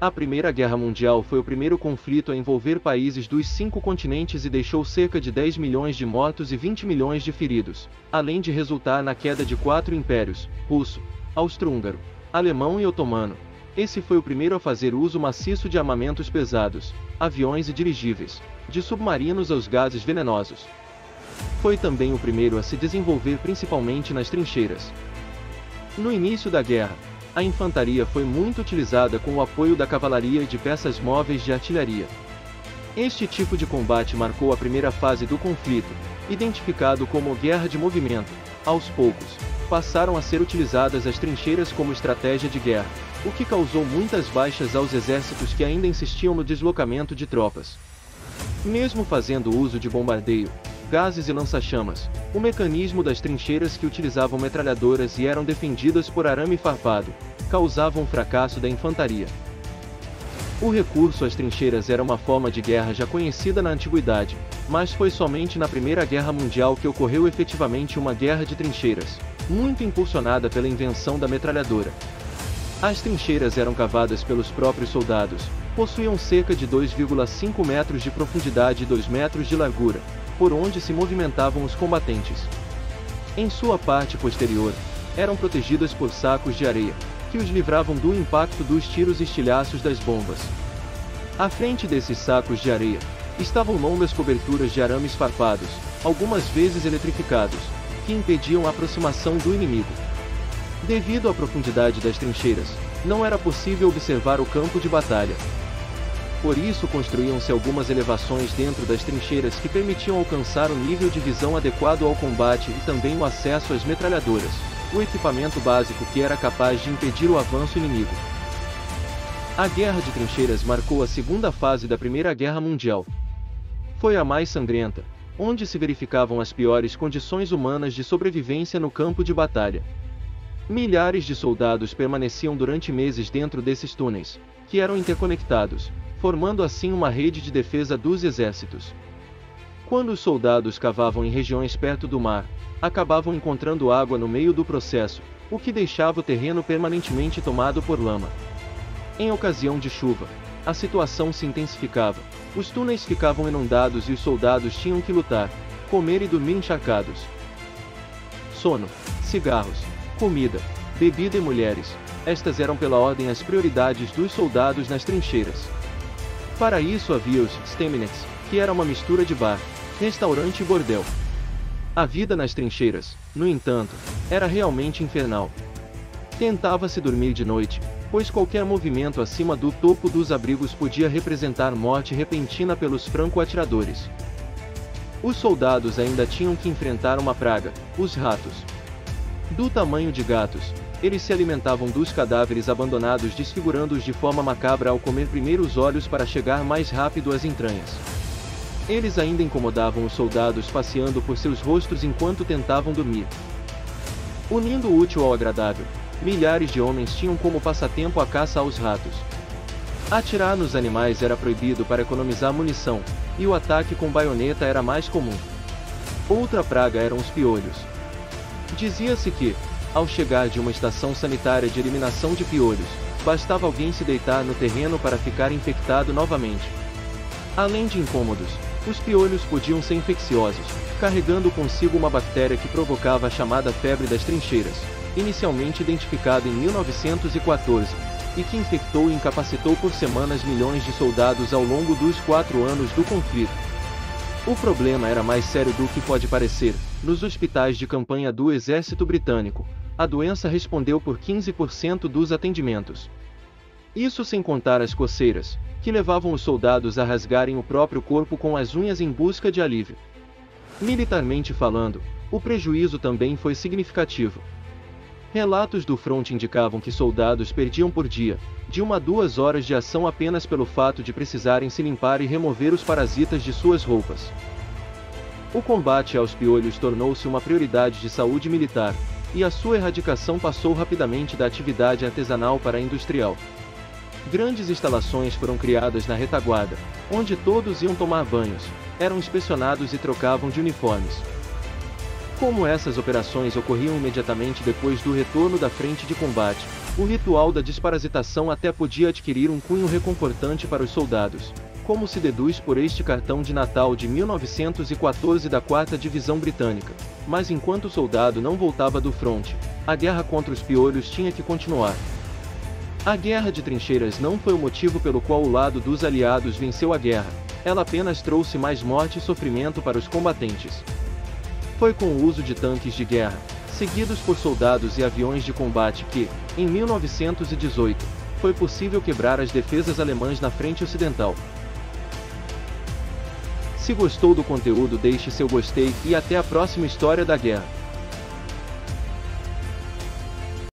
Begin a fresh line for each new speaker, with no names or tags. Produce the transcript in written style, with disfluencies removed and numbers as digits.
A Primeira Guerra Mundial foi o primeiro conflito a envolver países dos 5 continentes e deixou cerca de 10 milhões de mortos e 20 milhões de feridos, além de resultar na queda de 4 impérios: russo, austro-húngaro, alemão e otomano. Esse foi o primeiro a fazer uso maciço de armamentos pesados, aviões e dirigíveis, de submarinos aos gases venenosos. Foi também o primeiro a se desenvolver principalmente nas trincheiras. No início da guerra, a infantaria foi muito utilizada com o apoio da cavalaria e de peças móveis de artilharia. Este tipo de combate marcou a primeira fase do conflito, identificado como guerra de movimento. Aos poucos, passaram a ser utilizadas as trincheiras como estratégia de guerra, o que causou muitas baixas aos exércitos que ainda insistiam no deslocamento de tropas. Mesmo fazendo uso de bombardeio, gases e lança-chamas, o mecanismo das trincheiras, que utilizavam metralhadoras e eram defendidas por arame farpado, causava um fracasso da infantaria. O recurso às trincheiras era uma forma de guerra já conhecida na antiguidade, mas foi somente na Primeira Guerra Mundial que ocorreu efetivamente uma guerra de trincheiras, muito impulsionada pela invenção da metralhadora. As trincheiras eram cavadas pelos próprios soldados, possuíam cerca de 2,5 metros de profundidade e 2 metros de largura, por onde se movimentavam os combatentes. Em sua parte posterior, eram protegidas por sacos de areia, que os livravam do impacto dos tiros e estilhaços das bombas. À frente desses sacos de areia, estavam longas coberturas de arames farpados, algumas vezes eletrificados, que impediam a aproximação do inimigo. Devido à profundidade das trincheiras, não era possível observar o campo de batalha. Por isso construíam-se algumas elevações dentro das trincheiras que permitiam alcançar um nível de visão adequado ao combate e também o acesso às metralhadoras, o equipamento básico que era capaz de impedir o avanço inimigo. A Guerra de Trincheiras marcou a segunda fase da Primeira Guerra Mundial. Foi a mais sangrenta, onde se verificavam as piores condições humanas de sobrevivência no campo de batalha. Milhares de soldados permaneciam durante meses dentro desses túneis, que eram interconectados, formando assim uma rede de defesa dos exércitos. Quando os soldados cavavam em regiões perto do mar, acabavam encontrando água no meio do processo, o que deixava o terreno permanentemente tomado por lama. Em ocasião de chuva, a situação se intensificava, os túneis ficavam inundados e os soldados tinham que lutar, comer e dormir encharcados. Sono, cigarros, comida, bebida e mulheres, estas eram pela ordem as prioridades dos soldados nas trincheiras. Para isso havia os Staminettes, que era uma mistura de bar, restaurante e bordel. A vida nas trincheiras, no entanto, era realmente infernal. Tentava-se dormir de noite, pois qualquer movimento acima do topo dos abrigos podia representar morte repentina pelos franco-atiradores. Os soldados ainda tinham que enfrentar uma praga, os ratos. Do tamanho de gatos, eles se alimentavam dos cadáveres abandonados, desfigurando-os de forma macabra ao comer primeiro os olhos para chegar mais rápido às entranhas. Eles ainda incomodavam os soldados passeando por seus rostos enquanto tentavam dormir. Unindo o útil ao agradável, milhares de homens tinham como passatempo a caça aos ratos. Atirar nos animais era proibido para economizar munição, e o ataque com baioneta era mais comum. Outra praga eram os piolhos. Dizia-se que, ao chegar de uma estação sanitária de eliminação de piolhos, bastava alguém se deitar no terreno para ficar infectado novamente. Além de incômodos, os piolhos podiam ser infecciosos, carregando consigo uma bactéria que provocava a chamada febre das trincheiras, inicialmente identificada em 1914, e que infectou e incapacitou por semanas milhões de soldados ao longo dos 4 anos do conflito. O problema era mais sério do que pode parecer. Nos hospitais de campanha do exército britânico, a doença respondeu por 15% dos atendimentos. Isso sem contar as coceiras, que levavam os soldados a rasgarem o próprio corpo com as unhas em busca de alívio. Militarmente falando, o prejuízo também foi significativo. Relatos do fronte indicavam que soldados perdiam por dia, de 1 a 2 horas de ação apenas pelo fato de precisarem se limpar e remover os parasitas de suas roupas. O combate aos piolhos tornou-se uma prioridade de saúde militar, e a sua erradicação passou rapidamente da atividade artesanal para a industrial. Grandes instalações foram criadas na retaguarda, onde todos iam tomar banhos, eram inspecionados e trocavam de uniformes. Como essas operações ocorriam imediatamente depois do retorno da frente de combate, o ritual da desparasitação até podia adquirir um cunho reconfortante para os soldados, como se deduz por este cartão de Natal de 1914 da 4ª Divisão Britânica. Mas enquanto o soldado não voltava do fronte, a guerra contra os piolhos tinha que continuar. A guerra de trincheiras não foi o motivo pelo qual o lado dos aliados venceu a guerra, ela apenas trouxe mais morte e sofrimento para os combatentes. Foi com o uso de tanques de guerra, seguidos por soldados e aviões de combate que, em 1918, foi possível quebrar as defesas alemãs na frente ocidental. Se gostou do conteúdo, deixe seu gostei e até a próxima história da guerra.